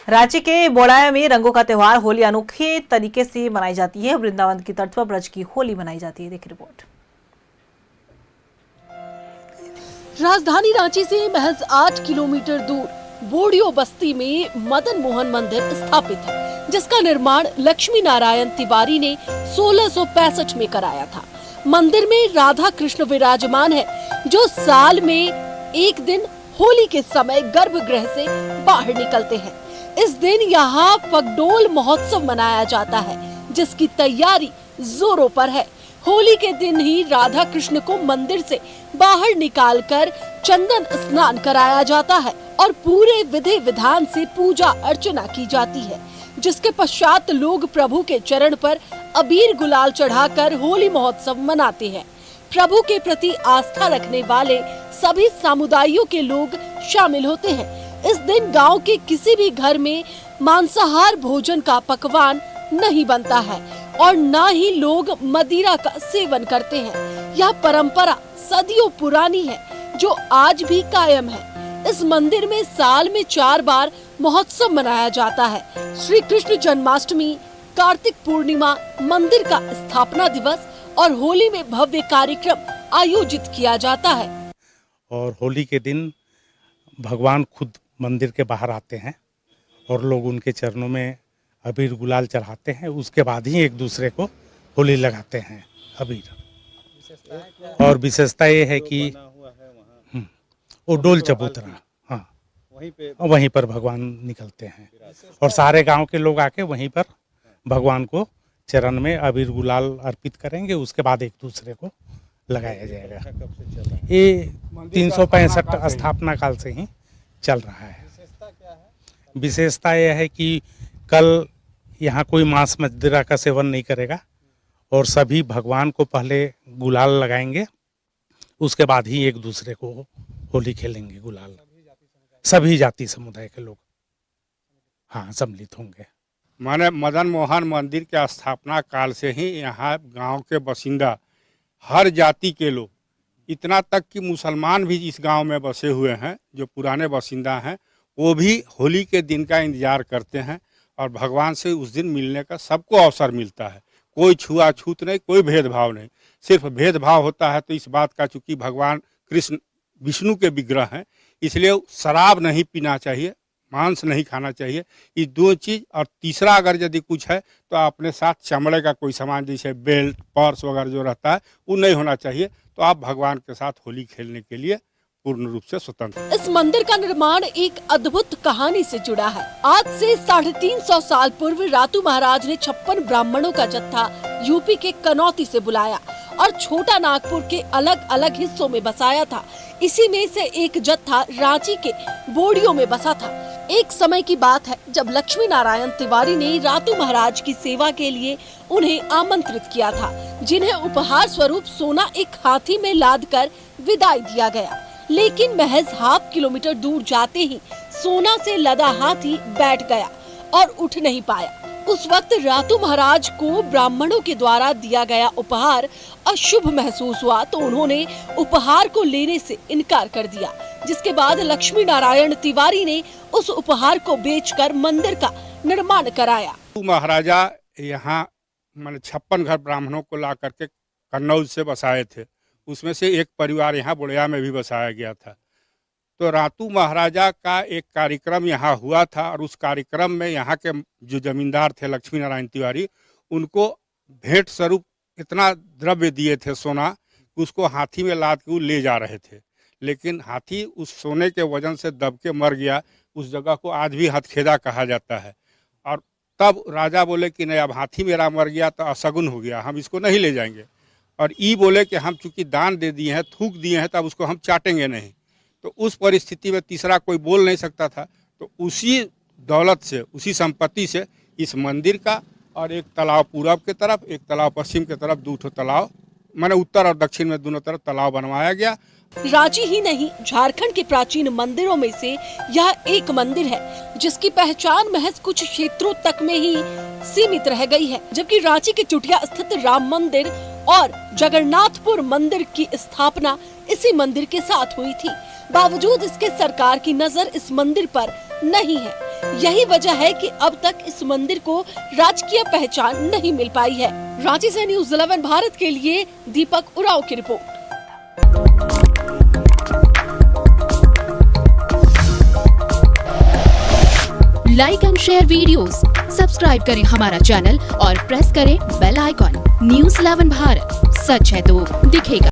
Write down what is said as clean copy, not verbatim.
रांची के बोड़ाया में रंगों का त्योहार होली अनोखे तरीके से मनाई जाती है। वृंदावन की तर्ज पर ब्रज की होली मनाई जाती है। देखिए रिपोर्ट। राजधानी रांची से महज 8 किलोमीटर दूर बोड़ियो बस्ती में मदन मोहन मंदिर स्थापित है, जिसका निर्माण लक्ष्मी नारायण तिवारी ने 1665 में कराया था। मंदिर में राधा कृष्ण विराजमान है, जो साल में एक दिन होली के समय गर्भगृह से बाहर निकलते हैं। इस दिन यहाँ फगडोल महोत्सव मनाया जाता है, जिसकी तैयारी जोरों पर है। होली के दिन ही राधा कृष्ण को मंदिर से बाहर निकालकर चंदन स्नान कराया जाता है और पूरे विधि विधान से पूजा अर्चना की जाती है, जिसके पश्चात लोग प्रभु के चरण पर अबीर गुलाल चढ़ाकर होली महोत्सव मनाते हैं। प्रभु के प्रति आस्था रखने वाले सभी समुदायों के लोग शामिल होते हैं। इस दिन गांव के किसी भी घर में मांसाहार भोजन का पकवान नहीं बनता है और न ही लोग मदिरा का सेवन करते हैं। यह परंपरा सदियों पुरानी है, जो आज भी कायम है। इस मंदिर में साल में 4 बार महोत्सव मनाया जाता है। श्री कृष्ण जन्माष्टमी, कार्तिक पूर्णिमा, मंदिर का स्थापना दिवस और होली में भव्य कार्यक्रम आयोजित किया जाता है। और होली के दिन भगवान खुद मंदिर के बाहर आते हैं और लोग उनके चरणों में अबीर गुलाल चढ़ाते हैं। उसके बाद ही एक दूसरे को होली लगाते हैं अबीर। और विशेषता ये है कि वो डोल चबूतरा, हाँ, वहीं पर भगवान निकलते हैं और सारे गांव के लोग आके वहीं पर भगवान को चरण में अबीर गुलाल अर्पित करेंगे। उसके बाद एक दूसरे को लगाया जाएगा। ये 365 स्थापना काल से ही चल रहा है। विशेषता यह है कि कल यहाँ कोई मांस मदिरा का सेवन नहीं करेगा और सभी भगवान को पहले गुलाल लगाएंगे, उसके बाद ही एक दूसरे को होली खेलेंगे गुलाल। सभी जाति समुदाय के लोग हाँ सम्मिलित होंगे। माने मदन मोहन मंदिर के स्थापना काल से ही यहाँ गांव के बासिंदा हर जाति के लोग, इतना तक कि मुसलमान भी इस गांव में बसे हुए हैं, जो पुराने बासिंदा हैं, वो भी होली के दिन का इंतजार करते हैं और भगवान से उस दिन मिलने का सबको अवसर मिलता है। कोई छुआछूत नहीं, कोई भेदभाव नहीं। सिर्फ भेदभाव होता है तो इस बात का, चूँकि भगवान कृष्ण विष्णु के विग्रह हैं, इसलिए शराब नहीं पीना चाहिए, मांस नहीं खाना चाहिए। ये 2 चीज़। और तीसरा अगर यदि कुछ है तो अपने साथ चमड़े का कोई सामान, जैसे बेल्ट, पर्स वगैरह जो रहता है, वो नहीं होना चाहिए। तो आप भगवान के साथ होली खेलने के लिए पूर्ण रूप से स्वतंत्र। इस मंदिर का निर्माण एक अद्भुत कहानी से जुड़ा है। आज से 350 साल पूर्व रातू महाराज ने 56 ब्राह्मणों का जत्था यूपी के कनौती से बुलाया और छोटा नागपुर के अलग अलग हिस्सों में बसाया था। इसी में से एक जत्था रांची के बोड़ियो में बसा था। एक समय की बात है जब लक्ष्मी नारायण तिवारी ने रातू महाराज की सेवा के लिए उन्हें आमंत्रित किया था, जिन्हें उपहार स्वरूप सोना एक हाथी में लादकर विदाई दिया गया। लेकिन महज ½ किलोमीटर दूर जाते ही सोना से लदा हाथी बैठ गया और उठ नहीं पाया। उस वक्त रातू महाराज को ब्राह्मणों के द्वारा दिया गया उपहार अशुभ महसूस हुआ, तो उन्होंने उपहार को लेने से इनकार कर दिया, जिसके बाद लक्ष्मी नारायण तिवारी ने उस उपहार को बेचकर मंदिर का निर्माण कराया। महाराजा यहाँ 56 घर ब्राह्मणों को ला करके कन्नौज से बसाए थे। उसमें से एक परिवार यहाँ बोड़िया में भी बसाया गया था। तो रातू महाराजा का एक कार्यक्रम यहाँ हुआ था और उस कार्यक्रम में यहाँ के जो जमींदार थे लक्ष्मी नारायण तिवारी, उनको भेंट स्वरूप इतना द्रव्य दिए थे सोना, उसको हाथी में लाद के वो ले जा रहे थे। लेकिन हाथी उस सोने के वजन से दब के मर गया। उस जगह को आज भी हथखेदा कहा जाता है। और तब राजा बोले कि नहीं, अब हाथी मेरा मर गया तो अशगुन हो गया, हम इसको नहीं ले जाएंगे। और ई बोले कि हम चूंकि दान दे दिए हैं, थूक दिए हैं, तब उसको हम चाटेंगे नहीं। तो उस परिस्थिति में तीसरा कोई बोल नहीं सकता था। तो उसी दौलत से, उसी संपत्ति से इस मंदिर का और एक तालाब पूरब के तरफ, एक तालाब पश्चिम के तरफ, 2 तालाब, माने उत्तर और दक्षिण में दोनों तरफ तालाब बनवाया गया। रांची ही नहीं, झारखंड के प्राचीन मंदिरों में से यह एक मंदिर है जिसकी पहचान महज कुछ क्षेत्रों तक में ही सीमित रह गई है। जबकि रांची के चुटिया स्थित राम मंदिर और जगन्नाथपुर मंदिर की स्थापना इसी मंदिर के साथ हुई थी। बावजूद इसके सरकार की नजर इस मंदिर पर नहीं है। यही वजह है कि अब तक इस मंदिर को राजकीय पहचान नहीं मिल पाई है। रांची से न्यूज़ 11 भारत के लिए दीपक उराव की report. Like and share videos, subscribe करें हमारा चैनल और प्रेस करें बेल आइकॉन। न्यूज़ 11 भारत, सच है तो दिखेगा।